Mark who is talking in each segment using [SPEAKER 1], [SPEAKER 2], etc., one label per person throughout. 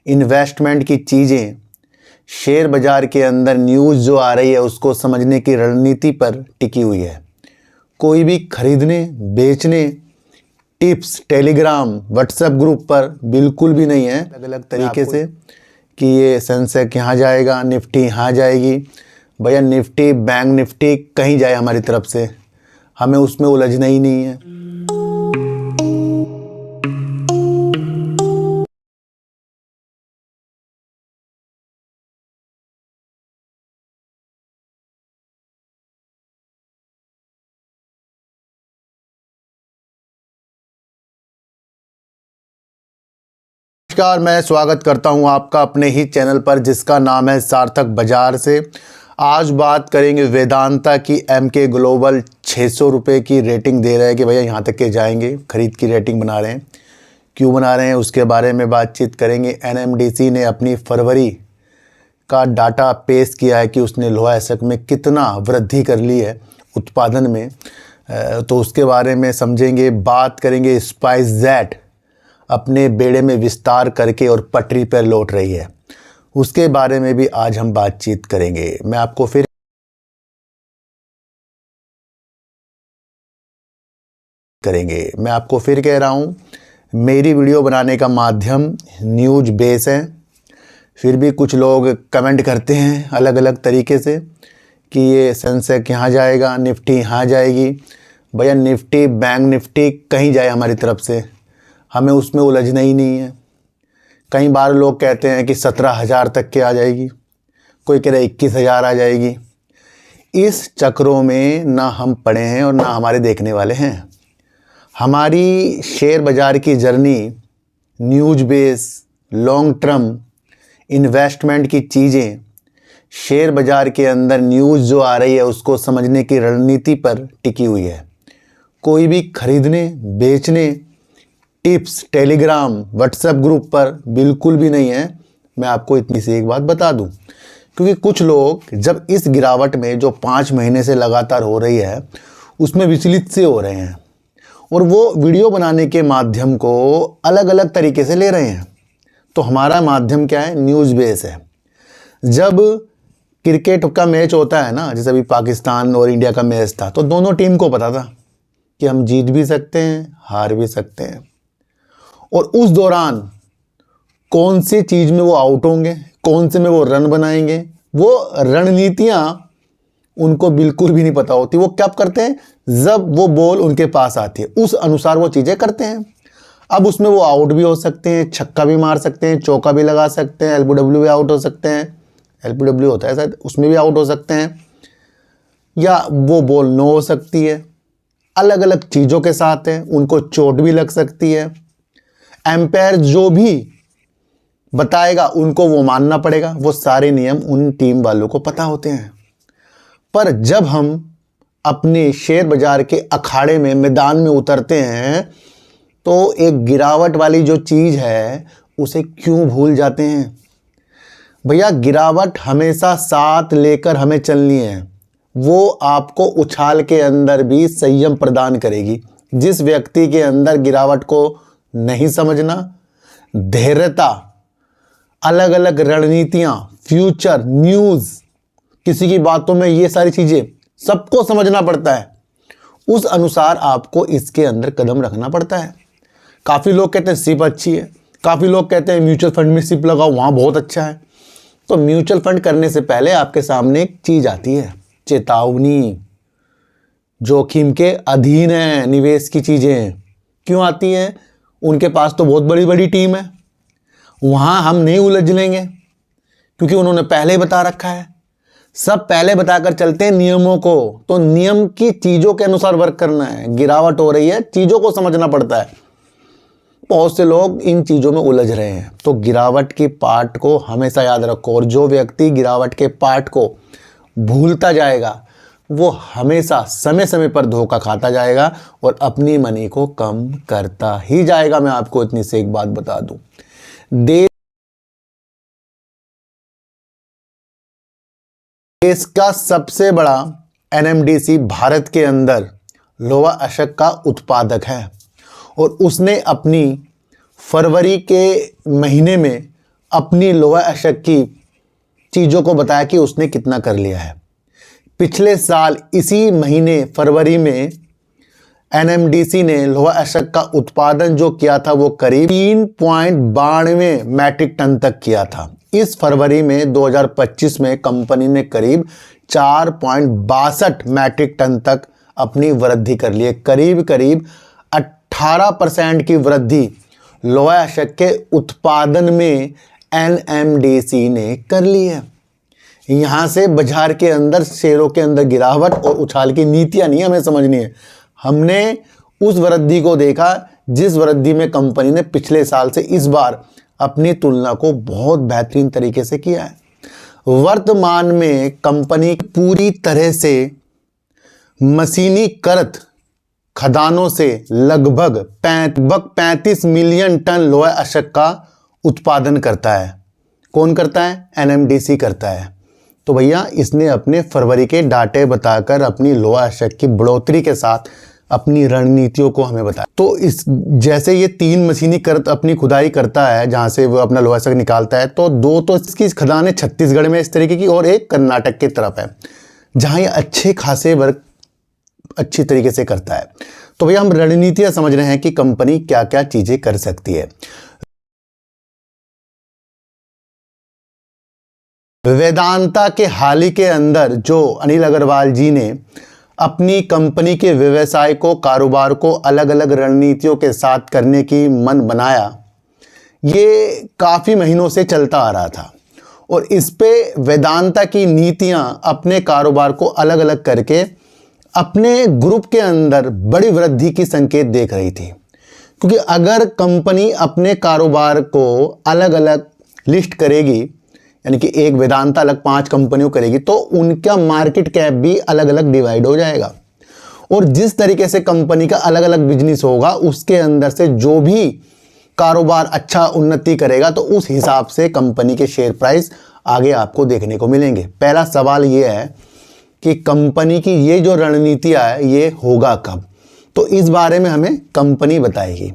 [SPEAKER 1] Investment की चीज़ें, share बाज़ार के अंदर न्यूज़ जो आ रही है उसको समझने की रणनीति पर टिकी हुई है। कोई भी खरीदने बेचने टिप्स टेलीग्राम व्हाट्सएप ग्रुप पर बिल्कुल भी नहीं है। अलग अलग तरीके से कि ये सेंसेक्स यहाँ जाएगा, निफ्टी यहाँ जाएगी। भैया निफ्टी बैंक निफ्टी कहीं जाए हमारी तरफ से, हमें उसमें उलझना ही नहीं है। नमस्कार, मैं स्वागत करता हूं आपका अपने ही चैनल पर जिसका नाम है सार्थक बाजार से। आज बात करेंगे वेदांता की। एमके ग्लोबल 600 रुपये की रेटिंग दे रहे हैं कि भैया यहाँ तक के जाएंगे, खरीद की रेटिंग बना रहे हैं। क्यों बना रहे हैं उसके बारे में बातचीत करेंगे। एनएमडीसी ने अपनी फरवरी का डाटा पेश किया है कि उसने लोहा एसेट में कितना वृद्धि कर ली है उत्पादन में, तो उसके बारे में समझेंगे। बात करेंगे स्पाइसजेट अपने बेड़े में विस्तार करके और पटरी पर लौट रही है, उसके बारे में भी आज हम बातचीत करेंगे। मैं आपको फिर कह रहा हूँ, मेरी वीडियो बनाने का माध्यम न्यूज़ बेस है। फिर भी कुछ लोग कमेंट करते हैं अलग अलग तरीके से कि ये सेंसेक्स यहाँ जाएगा, निफ्टी यहाँ जाएगी। भैया निफ्टी बैंक निफ्टी कहीं जाए हमारी तरफ से, हमें उसमें उलझना ही नहीं है। कई बार लोग कहते हैं कि 17,000 तक के आ जाएगी, कोई कह रहा है 21,000 आ जाएगी। इस चक्रों में ना हम पड़े हैं और ना हमारे देखने वाले हैं। हमारी शेयर बाज़ार की journey news base long term investment की चीज़ें, शेयर बाज़ार के अंदर न्यूज़ जो आ रही है उसको समझने की रणनीति पर टिकी हुई है। कोई भी खरीदने बेचने टिप्स टेलीग्राम व्हाट्सएप ग्रुप पर बिल्कुल भी नहीं है। मैं आपको इतनी सी एक बात बता दूं, क्योंकि कुछ लोग जब इस गिरावट में जो 5 महीने से लगातार हो रही है उसमें विचलित से हो रहे हैं और वो वीडियो बनाने के माध्यम को अलग अलग तरीके से ले रहे हैं। तो हमारा माध्यम क्या है? न्यूज़ बेस है। जब क्रिकेट का मैच होता है ना, जैसे अभी पाकिस्तान और इंडिया का मैच था, तो दोनों टीम को पता था कि हम जीत भी सकते हैं हार भी सकते हैं, और उस दौरान कौन सी चीज़ में वो आउट होंगे, कौन से में वो रन बनाएंगे, वो रणनीतियाँ उनको बिल्कुल भी नहीं पता होती। वो क्या करते हैं, जब वो बॉल उनके पास आती है उस अनुसार वो चीज़ें करते हैं। अब उसमें वो आउट भी हो सकते हैं, छक्का भी मार सकते हैं, चौका भी लगा सकते हैं, एलबीडब्ल्यू भी आउट हो सकते हैं, एलबीडब्ल्यू होता है शायद, उसमें भी आउट हो सकते हैं, या वो बॉल नो हो सकती है। अलग अलग चीज़ों के साथ हैं, उनको चोट भी लग सकती है। एम्पायर जो भी बताएगा उनको वो मानना पड़ेगा। वो सारे नियम उन टीम वालों को पता होते हैं। पर जब हम अपने शेयर बाजार के अखाड़े में मैदान में उतरते हैं तो एक गिरावट वाली जो चीज़ है उसे क्यों भूल जाते हैं? भैया गिरावट हमेशा साथ लेकर हमें चलनी है। वो आपको उछाल के अंदर भी संयम प्रदान करेगी। जिस व्यक्ति के अंदर गिरावट को नहीं समझना, धैर्यता, अलग अलग रणनीतियां, फ्यूचर न्यूज़, किसी की बातों में ये सारी चीज़ें सबको समझना पड़ता है, उस अनुसार आपको इसके अंदर कदम रखना पड़ता है। काफ़ी लोग कहते हैं सिप अच्छी है, काफ़ी लोग कहते हैं म्यूचुअल फंड में सिप लगाओ वहाँ बहुत अच्छा है। तो म्यूचुअल फंड करने से पहले आपके सामने एक चीज़ आती है, चेतावनी। जोखिम के अधीन है निवेश की चीज़ें। क्यों आती हैं? उनके पास तो बहुत बड़ी बड़ी टीम है, वहाँ हम नहीं उलझ लेंगे क्योंकि उन्होंने पहले ही बता रखा है। सब पहले बताकर चलते हैं नियमों को, तो नियम की चीज़ों के अनुसार वर्क करना है। गिरावट हो रही है, चीज़ों को समझना पड़ता है। बहुत से लोग इन चीज़ों में उलझ रहे हैं। तो गिरावट की पार्ट को हमेशा याद रखो, और जो व्यक्ति गिरावट के पार्ट को भूलता जाएगा वो हमेशा समय समय पर धोखा खाता जाएगा और अपनी मनी को कम करता ही जाएगा। मैं आपको इतनी से एक बात बता दूं, देश का सबसे बड़ा एनएमडीसी भारत के अंदर लोहा अशक का उत्पादक है और उसने अपनी फरवरी के महीने में अपनी लोहा अशक की चीज़ों को बताया कि उसने कितना कर लिया है। पिछले साल इसी महीने फरवरी में एनएमडीसी ने लोहा अशक का उत्पादन जो किया था वो करीब 3.92 मैट्रिक टन तक किया था। इस फरवरी में 2025 में कंपनी ने करीब 4.62 मैट्रिक टन तक अपनी वृद्धि कर ली है। करीब 18% की वृद्धि लोहा अशक के उत्पादन में एनएमडीसी ने कर ली है। यहाँ से बाजार के अंदर शेयरों के अंदर गिरावट और उछाल की नीतियाँ नहीं हमें समझनी है। हमने उस वृद्धि को देखा जिस वृद्धि में कंपनी ने पिछले साल से इस बार अपनी तुलना को बहुत बेहतरीन तरीके से किया है। वर्तमान में कंपनी पूरी तरह से मशीनीकृत खदानों से लगभग 35 मिलियन टन लोहा अशक का उत्पादन करता है। कौन करता है? एनएमडीसी करता है। तो भैया इसने अपने फरवरी के डाटे बताकर अपनी लोहा अशक की बढ़ोतरी के साथ अपनी रणनीतियों को हमें बताया। तो इस जैसे ये 3 मशीनीकृत अपनी खुदाई करता है जहाँ से वो अपना लोहा अशक निकालता है, तो 2 तो इसकी खदानें छत्तीसगढ़ में इस तरीके की और एक कर्नाटक की तरफ है जहाँ ये अच्छे खासे वर्क अच्छी तरीके से करता है। तो भैया हम रणनीतियाँ समझ रहे हैं कि कंपनी क्या क्या चीज़ें कर सकती है। वेदांता के हाल ही के अंदर जो अनिल अग्रवाल जी ने अपनी कंपनी के व्यवसाय को कारोबार को अलग अलग रणनीतियों के साथ करने की मन बनाया, ये काफ़ी महीनों से चलता आ रहा था और इस पे वेदांता की नीतियां अपने कारोबार को अलग अलग करके अपने ग्रुप के अंदर बड़ी वृद्धि की संकेत देख रही थी। क्योंकि अगर कंपनी अपने कारोबार को अलग अलग लिस्ट करेगी, यानी कि एक वेदांता अलग 5 कंपनियों करेगी, तो उनका मार्केट कैप भी अलग अलग डिवाइड हो जाएगा और जिस तरीके से कंपनी का अलग अलग बिजनेस होगा उसके अंदर से जो भी कारोबार अच्छा उन्नति करेगा तो उस हिसाब से कंपनी के शेयर प्राइस आगे आपको देखने को मिलेंगे। पहला सवाल ये है कि कंपनी की ये जो रणनीतियाँ है ये होगा कब, तो इस बारे में हमें कंपनी बताएगी।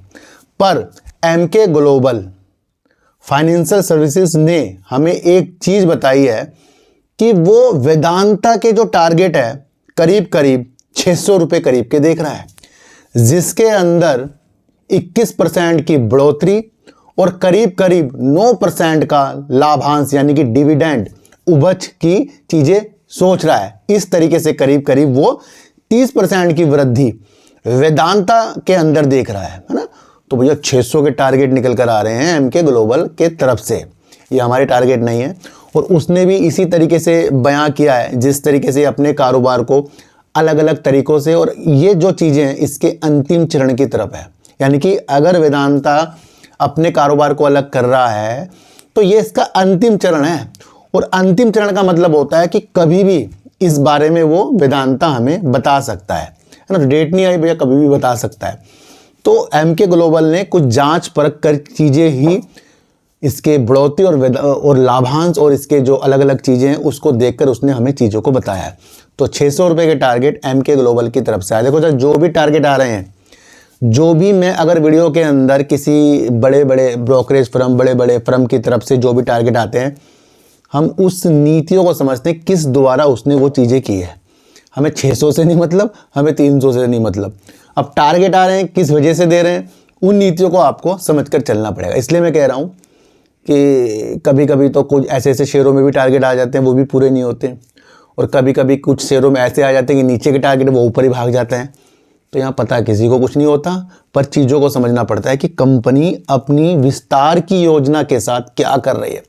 [SPEAKER 1] पर एमके ग्लोबल फाइनेंशियल सर्विसेज ने हमें एक चीज़ बताई है कि वो वेदांता के जो टारगेट है करीब 600 रुपये करीब के देख रहा है, जिसके अंदर 21% की बढ़ोतरी और करीब 9% का लाभांश यानी कि डिविडेंड उपज की चीज़ें सोच रहा है। इस तरीके से करीब वो 30% की वृद्धि वेदांता के अंदर देख रहा है ना। तो भैया 600 के टारगेट निकल कर आ रहे हैं एमके ग्लोबल के तरफ से, ये हमारे टारगेट नहीं है। और उसने भी इसी तरीके से बयां किया है जिस तरीके से अपने कारोबार को अलग अलग तरीकों से, और ये जो चीज़ें हैं इसके अंतिम चरण की तरफ है। यानी कि अगर वेदांता अपने कारोबार को अलग कर रहा है तो ये इसका अंतिम चरण है। और अंतिम चरण का मतलब होता है कि कभी भी इस बारे में वो वेदांता हमें बता सकता है ना। डेट नहीं आई भैया, कभी भी बता सकता है। तो एमके ग्लोबल ने कुछ जांच परख कर चीज़ें ही इसके बढ़ोतरी और लाभांश और इसके जो अलग अलग चीज़ें हैं उसको देखकर उसने हमें चीज़ों को बताया है। तो 600 रुपये के टारगेट एमके ग्लोबल की तरफ से आए। देखो जो भी टारगेट आ रहे हैं, जो भी मैं अगर वीडियो के अंदर किसी बड़े बड़े ब्रोकरेज फर्म बड़े बड़े फर्म की तरफ से जो भी टारगेट आते हैं, हम उस नीतियों को समझते हैं किस द्वारा उसने वो चीज़ें की है। हमें 600 से नहीं मतलब, हमें 300 से नहीं मतलब। अब टारगेट आ रहे हैं किस वजह से दे रहे हैं, उन नीतियों को आपको समझकर चलना पड़ेगा। इसलिए मैं कह रहा हूँ कि कभी कभी तो कुछ ऐसे ऐसे शेयरों में भी टारगेट आ जाते हैं, वो भी पूरे नहीं होते, और कभी कभी कुछ शेयरों में ऐसे आ जाते हैं कि नीचे के टारगेट वो ऊपर ही भाग जाते हैं। तो यहाँ पता किसी को कुछ नहीं होता, पर चीज़ों को समझना पड़ता है कि कंपनी अपनी विस्तार की योजना के साथ क्या कर रही है।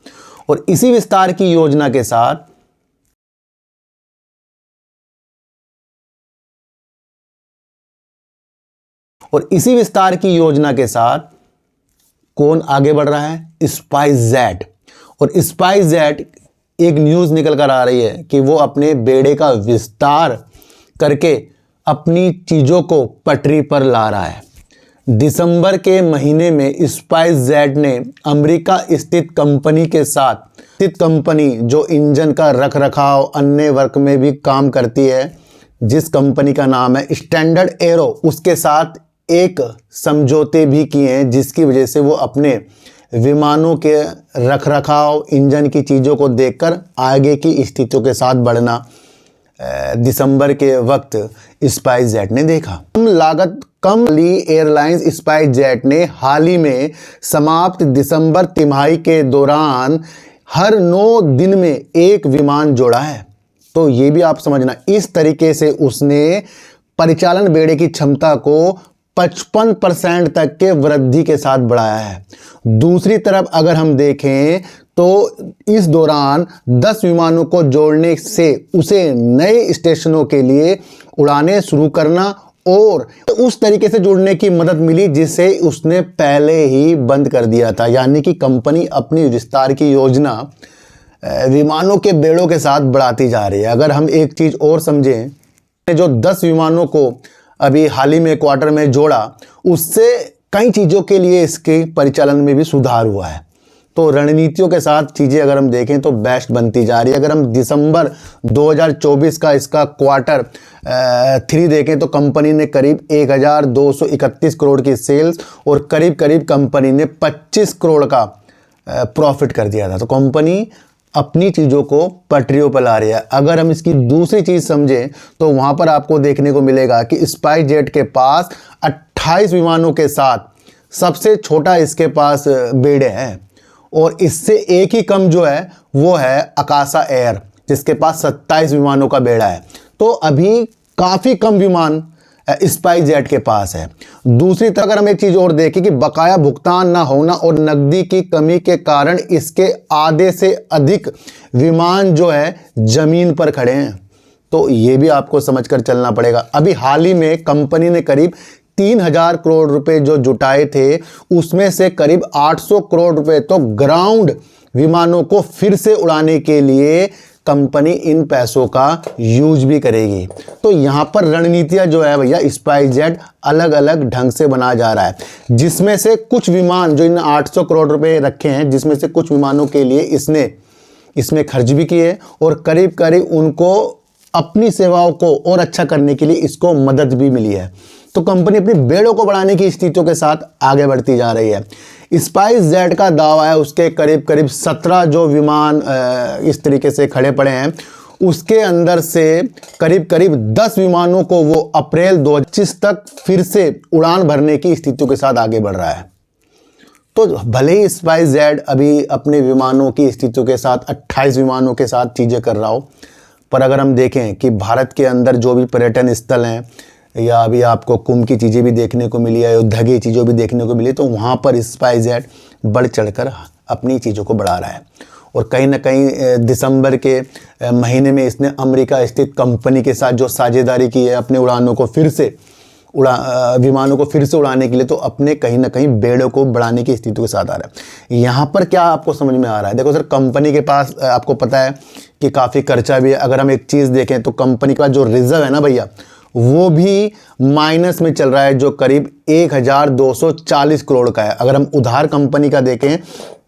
[SPEAKER 1] और इसी विस्तार की योजना के साथ कौन आगे बढ़ रहा है? स्पाइसजेट। और स्पाइसजेट एक न्यूज़ निकल कर आ रही है कि वो अपने बेड़े का विस्तार करके अपनी चीज़ों को पटरी पर ला रहा है। दिसंबर के महीने में स्पाइसजेट ने अमेरिका स्थित कंपनी के साथ, स्थित कंपनी जो इंजन का रख रखाव अन्य वर्क में भी काम करती है, जिस कंपनी का नाम है स्टैंडर्ड एरो, उसके साथ एक समझौते भी किए हैं, जिसकी वजह से वो अपने विमानों के रखरखाव, इंजन की चीज़ों को देखकर आगे की स्थितियों के साथ बढ़ना दिसंबर के वक्त स्पाइसजेट ने देखा। कम लागत कम ली एयरलाइंस स्पाइसजेट ने हाल ही में समाप्त दिसंबर तिमाही के दौरान हर 9 दिन में एक विमान जोड़ा है। तो ये भी आप समझना, इस तरीके से उसने परिचालन बेड़े की क्षमता को 55% तक के वृद्धि के साथ बढ़ाया है। दूसरी तरफ अगर हम देखें तो इस दौरान 10 विमानों को जोड़ने से उसे नए स्टेशनों के लिए उड़ानें शुरू करना और उस तरीके से जुड़ने की मदद मिली जिसे उसने पहले ही बंद कर दिया था। यानी कि कंपनी अपनी विस्तार की योजना विमानों के बेड़ों के साथ बढ़ाती जा रही है। अगर हम एक चीज़ और समझें, जो 10 विमानों को अभी हाल ही में क्वार्टर में जोड़ा, उससे कई चीज़ों के लिए इसके परिचालन में भी सुधार हुआ है। तो रणनीतियों के साथ चीज़ें अगर हम देखें तो बेस्ट बनती जा रही है। अगर हम दिसंबर 2024 का इसका क्वार्टर 3 देखें तो कंपनी ने करीब 1231 करोड़ की सेल्स और करीब करीब कंपनी ने 25 करोड़ का प्रॉफिट कर दिया था। तो कंपनी अपनी चीज़ों को पटरियों पर ला रही है। अगर हम इसकी दूसरी चीज़ समझें तो वहाँ पर आपको देखने को मिलेगा कि स्पाइसजेट के पास 28 विमानों के साथ सबसे छोटा इसके पास बेड़े हैं और इससे एक ही कम जो है वो है अकाशा एयर, जिसके पास 27 विमानों का बेड़ा है। तो अभी काफ़ी कम विमान स्पाइसजेट के पास है। दूसरी तरफ अगर हम एक चीज़ और देखें कि बकाया भुगतान ना होना और नकदी की कमी के कारण इसके आधे से अधिक विमान जो है ज़मीन पर खड़े हैं। तो ये भी आपको समझकर चलना पड़ेगा। अभी हाल ही में कंपनी ने करीब 3000 करोड़ रुपए जो जुटाए थे, उसमें से करीब 800 करोड़ रुपए तो ग्राउंड विमानों को फिर से उड़ाने के लिए कंपनी इन पैसों का यूज भी करेगी। तो यहाँ पर रणनीतियाँ जो है भैया स्पाइसजेट अलग अलग ढंग से बना जा रहा है, जिसमें से कुछ विमान जो इन 800 करोड़ रुपए रखे हैं, जिसमें से कुछ विमानों के लिए इसने इसमें खर्च भी किए और करीब करीब उनको अपनी सेवाओं को और अच्छा करने के लिए इसको मदद भी मिली है। तो कंपनी अपनी बेड़ों को बढ़ाने की स्थितियों के साथ आगे बढ़ती जा रही है। स्पाइसजेट का दावा है उसके करीब करीब 17 जो विमान इस तरीके से खड़े पड़े हैं, उसके अंदर से करीब करीब 10 विमानों को वो अप्रैल 2025 तक फिर से उड़ान भरने की स्थितियों के साथ आगे बढ़ रहा है। तो भले ही स्पाइसजेट अभी अपने विमानों की स्थितियों के साथ 28 विमानों के साथ चीज़ें कर रहा हो, पर अगर हम देखें कि भारत के अंदर जो भी पर्यटन स्थल हैं या अभी आपको कुंभ की चीज़ें भी देखने को मिली है, अयोध्या की चीज़ों भी देखने को मिली, तो वहाँ पर स्पाइसजेट बढ़ चढ़कर अपनी चीज़ों को बढ़ा रहा है। और कहीं ना कहीं दिसंबर के महीने में इसने अमेरिका स्थित कंपनी के साथ जो साझेदारी की है अपने उड़ानों को फिर से विमानों को फिर से उड़ाने के लिए, तो अपने कहीं ना कहीं बेड़ों को बढ़ाने की स्थिति के साथ आ रहा है। यहाँ पर क्या आपको समझ में आ रहा है? देखो सर, कंपनी के पास आपको पता है कि काफ़ी खर्चा भी है। अगर हम एक चीज़ देखें तो कंपनी का जो रिजर्व है ना भैया, वो भी माइनस में चल रहा है, जो करीब 1240 करोड़ का है। अगर हम उधार कंपनी का देखें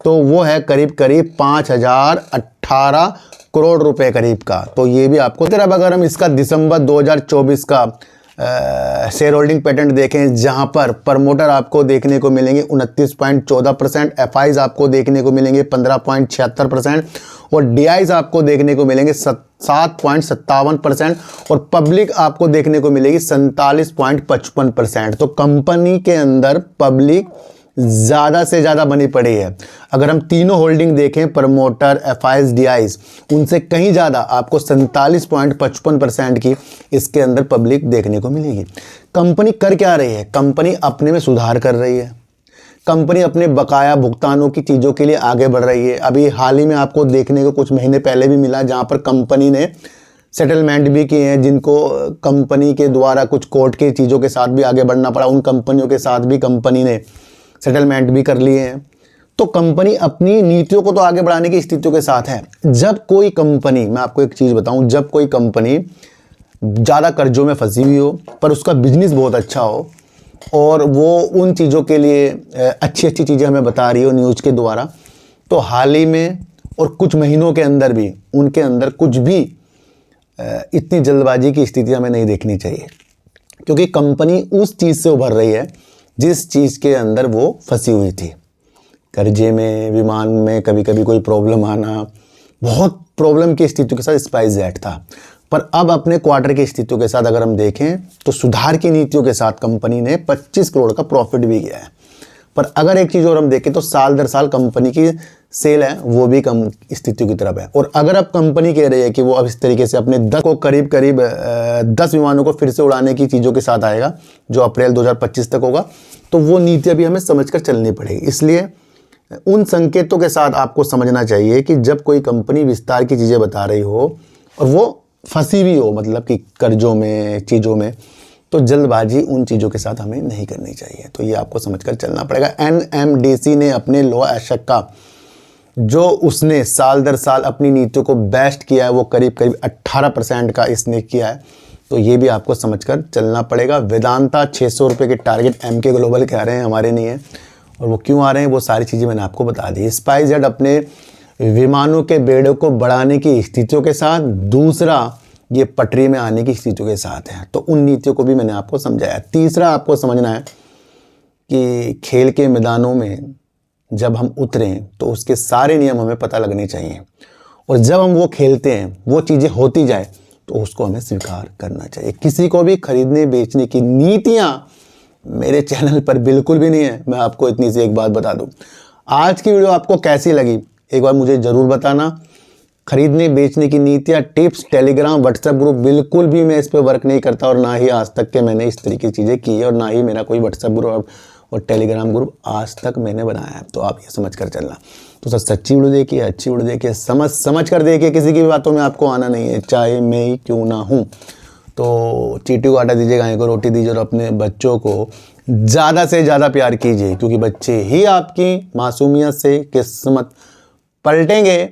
[SPEAKER 1] तो वो है करीब करीब 5018 करोड़ रुपए करीब का। तो ये भी आपको अब अगर हम इसका दिसंबर 2024 का शेयर होल्डिंग पैटर्न देखें, जहां पर प्रमोटर आपको देखने को मिलेंगे 29.14%, एफआईज आपको देखने को मिलेंगे 15.76% और डीआईज आपको देखने को मिलेंगे 7.57% और पब्लिक आपको देखने को मिलेगी 47.55%। तो कंपनी के अंदर पब्लिक ज़्यादा से ज़्यादा बनी पड़ी है। अगर हम तीनों होल्डिंग देखें, प्रमोटर, एफआईज, डीआईज, उनसे कहीं ज़्यादा आपको 47.55% की इसके अंदर पब्लिक देखने को मिलेगी। कंपनी कर क्या रही है? कंपनी अपने में सुधार कर रही है। कंपनी अपने बकाया भुगतानों की चीज़ों के लिए आगे बढ़ रही है। अभी हाल ही में आपको देखने को कुछ महीने पहले भी मिला, जहाँ पर कंपनी ने सेटलमेंट भी किए हैं, जिनको कंपनी के द्वारा कुछ कोर्ट की चीज़ों के साथ भी आगे बढ़ना पड़ा। उन कंपनियों के साथ भी कंपनी ने सेटलमेंट भी कर लिए हैं। तो कंपनी अपनी नीतियों को तो आगे बढ़ाने की स्थितियों के साथ है। जब कोई कंपनी, मैं आपको एक चीज़ बताऊं, जब कोई कंपनी ज़्यादा कर्जों में फंसी हुई हो पर उसका बिजनेस बहुत अच्छा हो और वो उन चीज़ों के लिए अच्छी अच्छी चीज़ें हमें बता रही हो न्यूज़ के द्वारा, तो हाल ही में और कुछ महीनों के अंदर भी उनके अंदर कुछ भी इतनी जल्दबाजी की स्थिति हमें नहीं देखनी चाहिए, क्योंकि कंपनी उस चीज़ से उभर रही है जिस चीज़ के अंदर वो फंसी हुई थी। कर्जे में, विमान में कभी कभी कोई प्रॉब्लम आना, बहुत प्रॉब्लम की स्थितियों के साथ स्पाइसजेट था। पर अब अपने क्वार्टर की स्थितियों के साथ अगर हम देखें तो सुधार की नीतियों के साथ कंपनी ने 25 करोड़ का प्रॉफिट भी किया है। पर अगर एक चीज़ और हम देखें तो साल दर साल कंपनी की सेल है वो भी कम स्थितियों की तरफ है। और अगर अब कंपनी कह रही है कि वो अब इस तरीके से अपने 10 को करीब 10 विमानों को फिर से उड़ाने की चीज़ों के साथ आएगा जो अप्रैल 2025 तक होगा, तो वो नीति अभी हमें समझकर चलनी पड़ेगी। इसलिए उन संकेतों के साथ आपको समझना चाहिए कि जब कोई कंपनी विस्तार की चीज़ें बता रही हो और वो फंसी हुई हो, मतलब कि कर्जों में, चीज़ों में, तो जल्दबाजी उन चीज़ों के साथ हमें नहीं करनी चाहिए। तो ये आपको समझकर चलना पड़ेगा। NMDC ने अपने लो एशक का जो उसने साल दर साल अपनी नीतियों को बेस्ट किया है वो करीब 18% का इसने किया है। तो ये भी आपको समझकर चलना पड़ेगा। वेदांता 600 रुपये के टारगेट MK ग्लोबल के आ रहे हैं, हमारे नहीं है। और वो क्यों आ रहे हैं वो सारी चीज़ें मैंने आपको बता दी। स्पाइसजेट अपने विमानों के बेड़ों को बढ़ाने की स्थितियों के साथ, दूसरा ये पटरी में आने की स्थितियों के साथ है। तो उन नीतियों को भी मैंने आपको समझाया। तीसरा आपको समझना है कि खेल के मैदानों में जब हम उतरें तो उसके सारे नियम हमें पता लगने चाहिए, और जब हम वो खेलते हैं वो चीज़ें होती जाए तो उसको हमें स्वीकार करना चाहिए। किसी को भी खरीदने बेचने की नीतियाँ मेरे चैनल पर बिल्कुल भी नहीं है। मैं आपको इतनी सी एक बात बता दूं। आज की वीडियो आपको कैसी लगी एक बार मुझे ज़रूर बताना। खरीदने बेचने की नीतियाँ, टिप्स, टेलीग्राम, व्हाट्सएप ग्रुप, बिल्कुल भी मैं इस पर वर्क नहीं करता, और ना ही आज तक के मैंने इस तरीके की चीज़ें की है, और ना ही मेरा कोई व्हाट्सएप ग्रुप और टेलीग्राम ग्रुप आज तक मैंने बनाया है। तो आप ये समझ कर चलना। तो सर सच्ची वीडियो देखिए, अच्छी वीडियो देखिए, समझ कर देखिए। किसी की भी बातों में आपको आना नहीं है, चाहे मैं ही क्यों ना हूँ। तो चींटी को आटा दीजिए, गाय को रोटी दीजिए, और अपने बच्चों को ज़्यादा से ज़्यादा प्यार कीजिए, क्योंकि बच्चे ही आपकी मासूमियत से किस्मत पलटेंगे।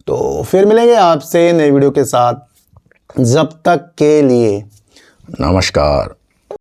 [SPEAKER 1] तो फिर मिलेंगे आपसे नई वीडियो के साथ। जब तक के लिए नमस्कार।